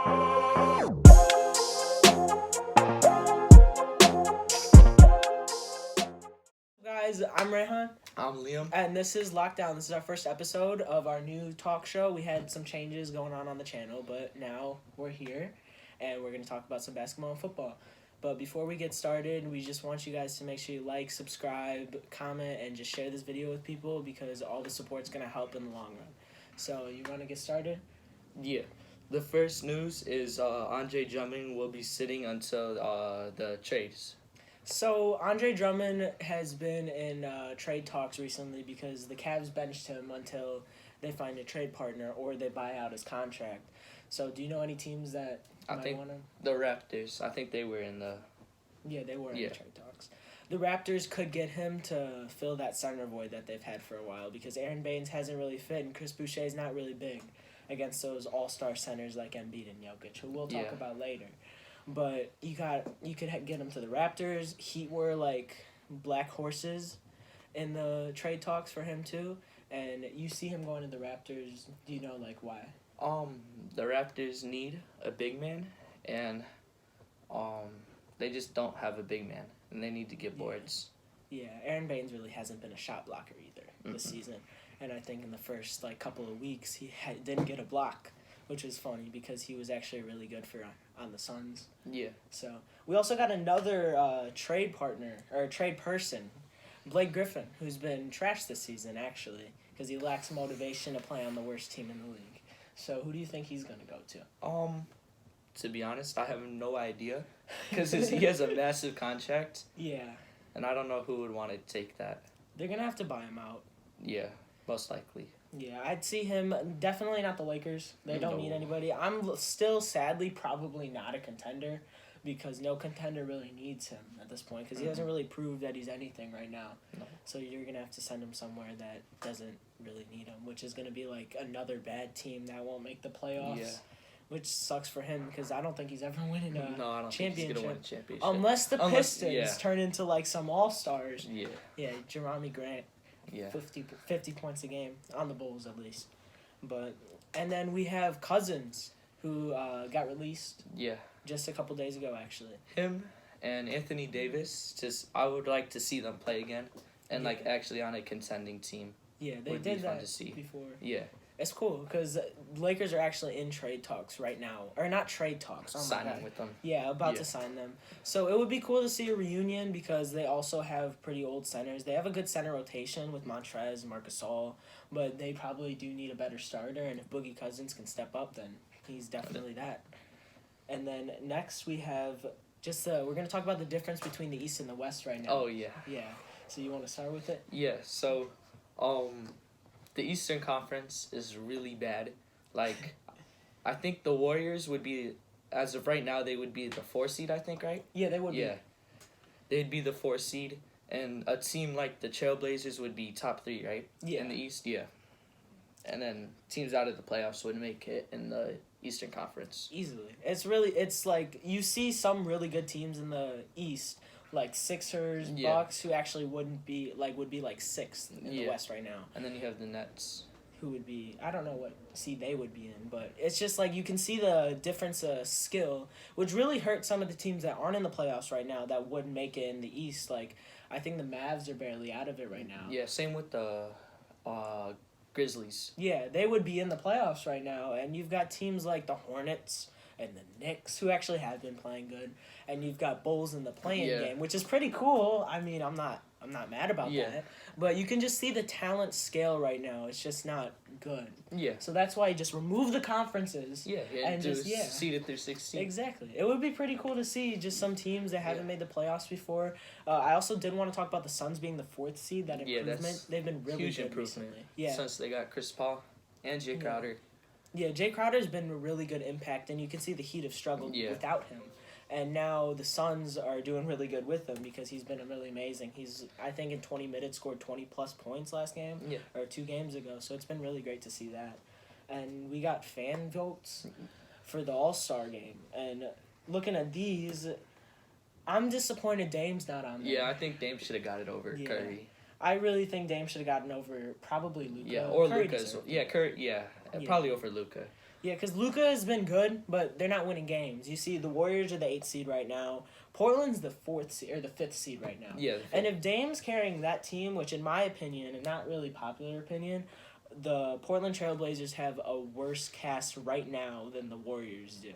Guys, I'm Reyhan. I'm Liam. And this is Lockdown. This is our first episode of our new talk show. We had some changes going on the channel, but now we're here, and we're going to talk about some basketball and football. But before we get started, we just want you guys to make sure you like, subscribe, comment, and just share this video with people because all the support's going to help in the long run. So, you want to get started? Yeah. The first news is Andre Drummond will be sitting until the trades. So, Andre Drummond has been in trade talks recently because the Cavs benched him until they find a trade partner or they buy out his contract. So, do you know any teams that might want him? The Raptors. I think they were in the... Yeah, they were in the trade talks. The Raptors could get him to fill that center void that they've had for a while because Aaron Baines hasn't really fit and Chris Boucher's not really big against those all-star centers like Embiid and Jokic, who we'll talk about later. But you could get him to the Raptors. Heat were like black horses in the trade talks for him too, and you see him going to the Raptors. Do you know like why? The Raptors need a big man, and they just don't have a big man, and they need to get boards. Yeah, Aaron Baines really hasn't been a shot blocker either this season, and I think in the first couple of weeks he didn't get a block, which is funny because he was actually really good for on the Suns. Yeah. So we also got another trade partner or trade person, Blake Griffin, who's been trashed this season actually because he lacks motivation to play on the worst team in the league. So who do you think he's gonna go to? To be honest, I have no idea because he has a massive contract. Yeah. And I don't know who would want to take that. They're gonna have to buy him out. Yeah, most likely. Yeah, I'd see him, definitely not the Lakers. They don't need anybody. I'm still, sadly, probably not a contender because no contender really needs him at this point because he hasn't really proved that he's anything right now. No. So you're going to have to send him somewhere that doesn't really need him, which is going to be like another bad team that won't make the playoffs, which sucks for him because I don't think he's ever winning a championship. Think he's gonna win a championship. Unless the Pistons turn into like some all-stars. Yeah. Yeah, Jerami Grant. Yeah. 50 points a game, on the Bulls at least. And then we have Cousins, who got released just a couple days ago, actually. Him and Anthony Davis, I would like to see them play again and actually on a contending team. Yeah, they did that before. Yeah. It's cool because Lakers are actually in trade talks right now. Or not trade talks. Signing with them. Yeah, about to sign them. So it would be cool to see a reunion because they also have pretty old centers. They have a good center rotation with Montrez and Marc Gasol, but they probably do need a better starter. And if Boogie Cousins can step up, then he's definitely that. And then next we have we're going to talk about the difference between the East and the West right now. Oh, yeah. Yeah. So you want to start with it? Yeah, so... the Eastern Conference is really bad. I think the Warriors would be, as of right now, they would be the 4 seed, I think, right? Yeah, they would be. Yeah. They'd be the 4 seed, and a team like the Trailblazers would be top 3, right? Yeah. In the East, yeah. And then teams out of the playoffs would make it in the Eastern Conference. Easily. It's like, you see some really good teams in the East, like Sixers, Bucks, who actually would be like 6th in the West right now. And then you have the Nets, who would be, I don't know what seed they would be in, but it's just like you can see the difference of skill, which really hurts some of the teams that aren't in the playoffs right now that would make it in the East. Like, I think the Mavs are barely out of it right now. Yeah, same with the Grizzlies. Yeah, they would be in the playoffs right now, and you've got teams like the Hornets and the Knicks, who actually have been playing good, and you've got Bulls in the play-in game, which is pretty cool. I mean, I'm not mad about that, but you can just see the talent scale right now. It's just not good. Yeah. So that's why you just remove the conferences. Yeah, and just seed it through 16. Exactly. It would be pretty cool to see just some teams that haven't made the playoffs before. I also did want to talk about the Suns being the 4th seed. That improvement, they've been really huge good improvement. Recently. Yeah. Since they got Chris Paul and Jay Crowder. Yeah, Jay Crowder's been a really good impact, and you can see the Heat have struggled without him. And now the Suns are doing really good with him because he's been really amazing. He's, I think, in 20 minutes scored 20-plus points last game or 2 games ago. So it's been really great to see that. And we got fan votes for the All-Star game. And looking at these, I'm disappointed Dame's not on there. Yeah, I think Dame should have got it over Curry. I really think Dame should have gotten over probably Luka. Yeah, or Luka. Yeah, Curry. Yeah, probably over Luka. Yeah, because Luka has been good, but they're not winning games. You see, the Warriors are the 8th seed right now. Portland's the 4th seed, or the 5th seed right now. Yeah. And if Dame's carrying that team, which in my opinion, and not really popular opinion, the Portland Trailblazers have a worse cast right now than the Warriors do.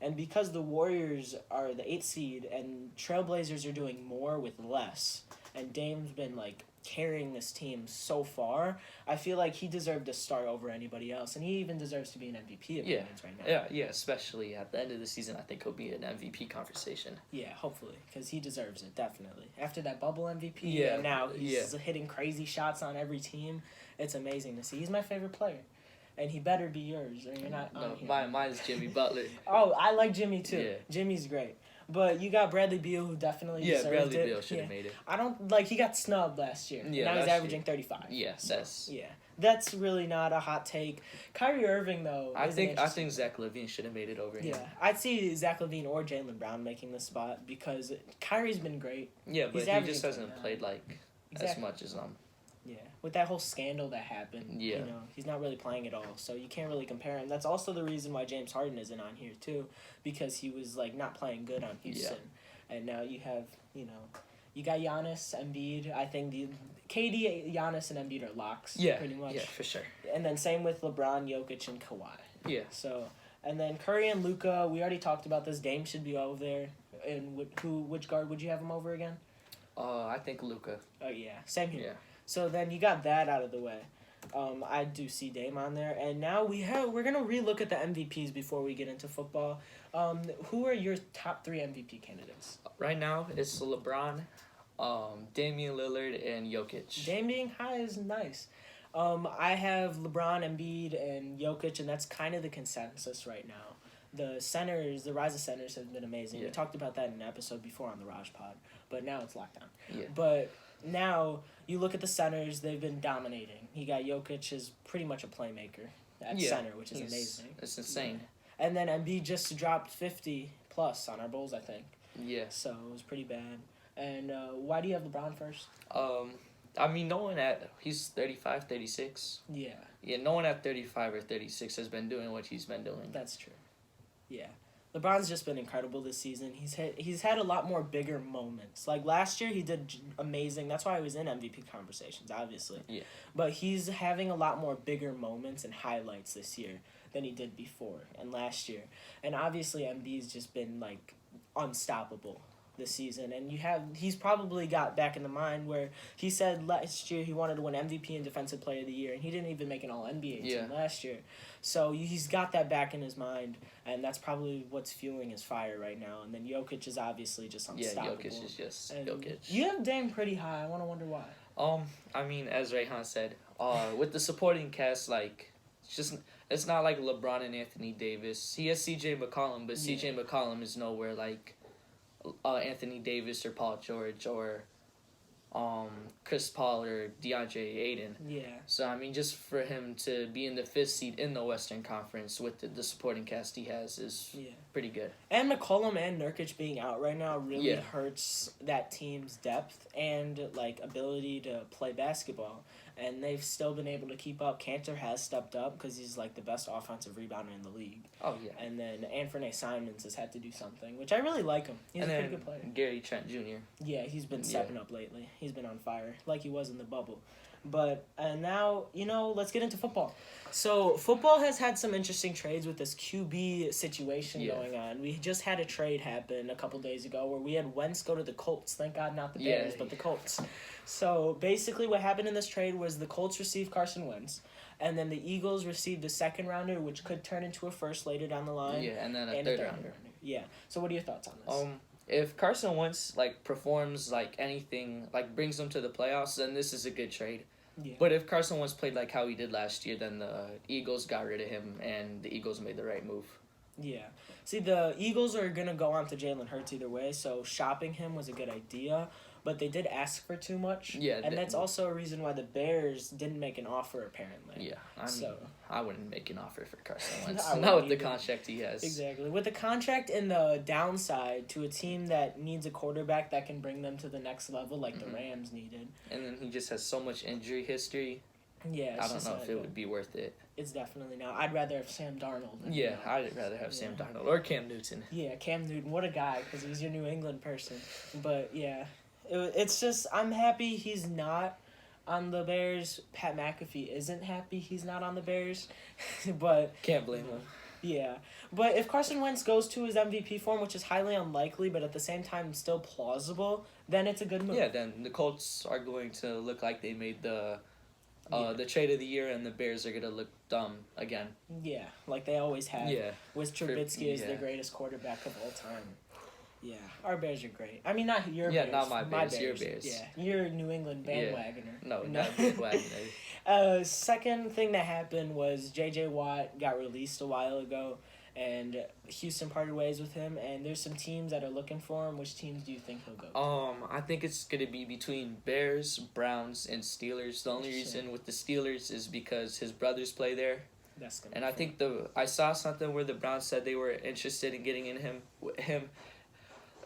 And because the Warriors are the 8th seed and Trailblazers are doing more with less, and Dame's been, like, carrying this team so far, I feel like he deserved to start over anybody else, and he even deserves to be an MVP opinions right now. Yeah, especially at the end of the season, I think he'll be an MVP conversation. Yeah, hopefully, because he deserves it, definitely. After that bubble MVP, Yeah, and now he's hitting crazy shots on every team. It's amazing to see. He's my favorite player, and he better be yours, or you're not on here. Mine is Jimmy Butler. Oh, I like Jimmy, too. Yeah. Jimmy's great. But you got Bradley Beal, who definitely deserved Bradley it. Beal should have made it. I don't, like, he got snubbed last year. Yeah, now he's averaging 35. Yes. Yeah. That's really not a hot take. Kyrie Irving, though, I think Zach LaVine should have made it over him. Yeah, I'd see Zach LaVine or Jaylen Brown making the spot because Kyrie's been great. Yeah, but he just hasn't played, like, as much as Yeah, with that whole scandal that happened, Yeah. you know, he's not really playing at all, so you can't really compare him. That's also the reason why James Harden isn't on here, too, because he was, like, not playing good on Houston. Yeah. And now you have, you know, you got Giannis, Embiid. I think the KD, Giannis, and Embiid are locks, pretty much. Yeah, for sure. And then same with LeBron, Jokic, and Kawhi. Yeah. So, and then Curry and Luka, we already talked about this. Dame should be over there. And which guard would you have him over again? I think Luka. Oh, yeah. Same here. Yeah. So then you got that out of the way. I do see Dame on there, and now we're gonna relook at the MVPs before we get into football. Who are your top 3 MVP candidates? Right now it's LeBron, Damian Lillard, and Jokic. Dame being high is nice. I have LeBron, Embiid, and Jokic, and that's kind of the consensus right now. The rise of centers have been amazing. Yeah. We talked about that in an episode before on the Raj Pod, but now it's lockdown. Yeah. But now you look at the centers; they've been dominating. You got Jokic is pretty much a playmaker at center, which is amazing. It's insane. Yeah. And then Embiid just dropped 50 plus on our Bulls, I think. Yeah. So it was pretty bad. And why do you have LeBron first? I mean, he's 35, 36. Yeah. Yeah, no one at 35 or 36 has been doing what he's been doing. That's true. Yeah. LeBron's just been incredible this season. He's had a lot more bigger moments. Like last year, he did amazing. That's why he was in MVP conversations, obviously. Yeah. But he's having a lot more bigger moments and highlights this year than he did before and last year. And obviously, Embiid's just been like unstoppable this season, and he's probably got back in the mind where he said last year he wanted to win MVP and Defensive Player of the Year, and he didn't even make an All-NBA team last year. So he's got that back in his mind, and that's probably what's fueling his fire right now. And then Jokic is obviously just unstoppable. Yeah, Jokic is just Jokic. You have Dame pretty high. I wonder why. I mean, as Reyhan said, with the supporting cast, like, it's not like LeBron and Anthony Davis. He has C.J. McCollum, but C.J. McCollum is nowhere like Anthony Davis or Paul George or Chris Paul or DeAndre Ayton. Yeah. So, I mean, just for him to be in the 5th seed in the Western Conference with the supporting cast he has is pretty good. And McCollum and Nurkic being out right now really hurts that team's depth and, like, ability to play basketball. And they've still been able to keep up. Cantor has stepped up because he's, like, the best offensive rebounder in the league. Oh, yeah. And then Anthony Simons has had to do something, which I really like him. He's a pretty good player. Gary Trent Jr. Yeah, he's been stepping up lately. He's been on fire, like he was in the bubble. But now, let's get into football. So football has had some interesting trades with this QB situation going on. We just had a trade happen a couple days ago where we had Wentz go to the Colts. Thank God not the Bears, but the Colts. So basically what happened in this trade was the Colts received Carson Wentz, and then the Eagles received a second rounder, which could turn into a first later down the line. Yeah, and then a third rounder. Yeah. So what are your thoughts on this? If Carson Wentz, like, performs like anything, like, brings them to the playoffs, then this is a good trade. Yeah. But if Carson Wentz played like how he did last year, then the Eagles got rid of him, and the Eagles made the right move. Yeah. See, the Eagles are going to go on to Jalen Hurts either way, so shopping him was a good idea. But they did ask for too much. Yeah. And that's also a reason why the Bears didn't make an offer, apparently. Yeah. I wouldn't make an offer for Carson Wentz. Not with the contract he has. Exactly. With the contract and the downside to a team that needs a quarterback that can bring them to the next level like the Rams needed. And then he just has so much injury history. Yeah. I don't know if it would be worth it. It's definitely not. I'd rather have Sam Darnold. Yeah, I'd rather have Sam Darnold or Cam Newton. Yeah, Cam Newton. What a guy, because he's your New England person. But, yeah, it's just, I'm happy he's not on the Bears. Pat McAfee isn't happy he's not on the Bears. But can't blame him. Yeah. But if Carson Wentz goes to his MVP form, which is highly unlikely, but at the same time still plausible, then it's a good move. Yeah, then the Colts are going to look like they made the trade of the year, and the Bears are going to look dumb again. Yeah, like they always have. Yeah. With Trubisky as the greatest quarterback of all time. Yeah, our Bears are great. I mean, not your Bears. Yeah, not my Bears, your Bears. Yeah, you're a New England bandwagoner. Yeah. No, not bandwagoner. Second thing that happened was J.J. Watt got released a while ago, and Houston parted ways with him, and there's some teams that are looking for him. Which teams do you think he'll go to? I think it's going to be between Bears, Browns, and Steelers. The only reason with the Steelers is because his brothers play there. And I think I saw something where the Browns said they were interested in getting in him.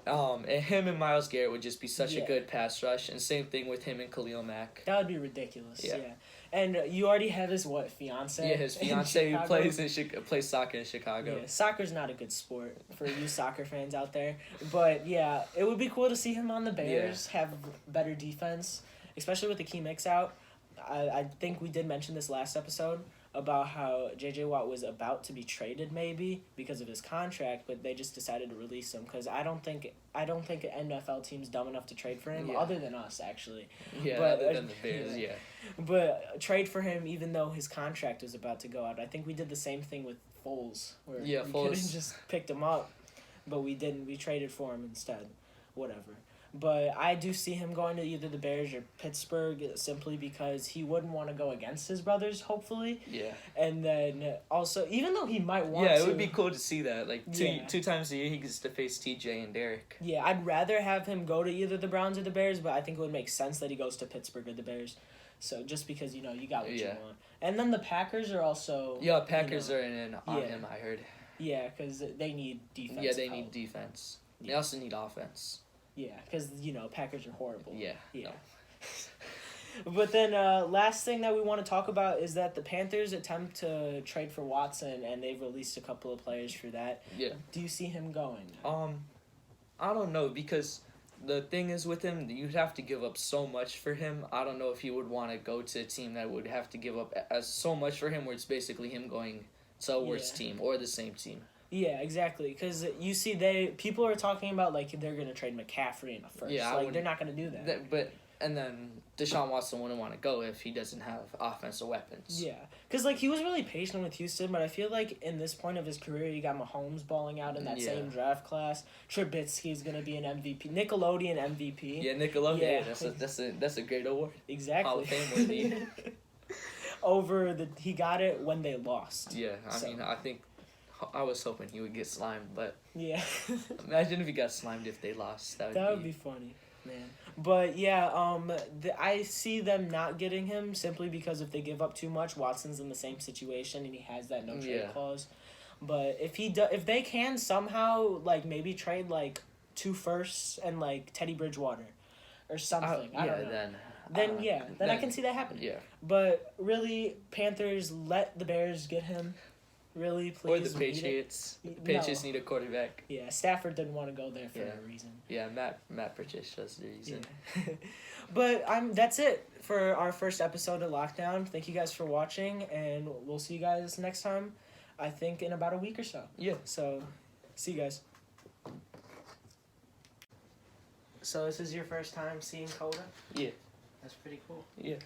And him and Myles Garrett would just be such a good pass rush, and same thing with him and Khalil Mack. That would be ridiculous. Yeah. And you already have his fiance? Yeah, his fiance who plays soccer in Chicago. Yeah, soccer's not a good sport for you soccer fans out there, but yeah, it would be cool to see him on the Bears have better defense, especially with the key mix out. I think we did mention this last episode about how J.J. Watt was about to be traded maybe because of his contract, but they just decided to release him because I don't think an NFL team's dumb enough to trade for him, other than us actually. Yeah, but, other than the Bears, But trade for him even though his contract was about to go out. I think we did the same thing with Foles, where we could have just picked him up, but we didn't. We traded for him instead. Whatever. But I do see him going to either the Bears or Pittsburgh simply because he wouldn't want to go against his brothers, hopefully. Yeah. And then also, even though he might want to... Yeah, it would be cool to see that. Like, two times a year he gets to face TJ and Derek. Yeah, I'd rather have him go to either the Browns or the Bears, but I think it would make sense that he goes to Pittsburgh or the Bears. So, just because, you got what you want. And then the Packers are also... Yeah, Packers are in on him, I heard. Yeah, because they need defense. Yeah, they need defense. They also need offense. Yeah, because, Packers are horrible. Yeah. No. But then last thing that we want to talk about is that the Panthers attempt to trade for Watson, and they've released a couple of players for that. Yeah. Do you see him going? I don't know, because the thing is with him, you'd have to give up so much for him. I don't know if he would want to go to a team that would have to give up so much for him, where it's basically him going to a worse team or the same team. Yeah, exactly. Because you see, people are talking about they're gonna trade McCaffrey in the first. Yeah, they're not gonna do that. And then Deshaun Watson wouldn't want to go if he doesn't have offensive weapons. Yeah, because he was really patient with Houston, but I feel like in this point of his career, you got Mahomes balling out in that same draft class. Trubisky's gonna be an MVP, Nickelodeon MVP. Yeah, Nickelodeon. Yeah, that's a great award. Exactly. Hall of Fame worthy. He got it when they lost. Yeah, I was hoping he would get slimed, but yeah. Imagine if he got slimed if they lost. That would be funny, man. But yeah, I see them not getting him simply because if they give up too much, Watson's in the same situation and he has that no trade clause. But if they can somehow maybe trade 2 firsts and Teddy Bridgewater or something, I don't know. Then I can see that happening. Yeah. But really, Panthers, let the Bears get him. Really, please. Or the Patriots. The Patriots need a quarterback. Yeah, Stafford didn't want to go there for no reason. Yeah, Matt Patricia is the reason. Yeah. But that's it for our first episode of Lockdown. Thank you guys for watching, and we'll see you guys next time, I think in about a week or so. Yeah. So, see you guys. So this is your first time seeing Coda? Yeah. That's pretty cool. Yeah.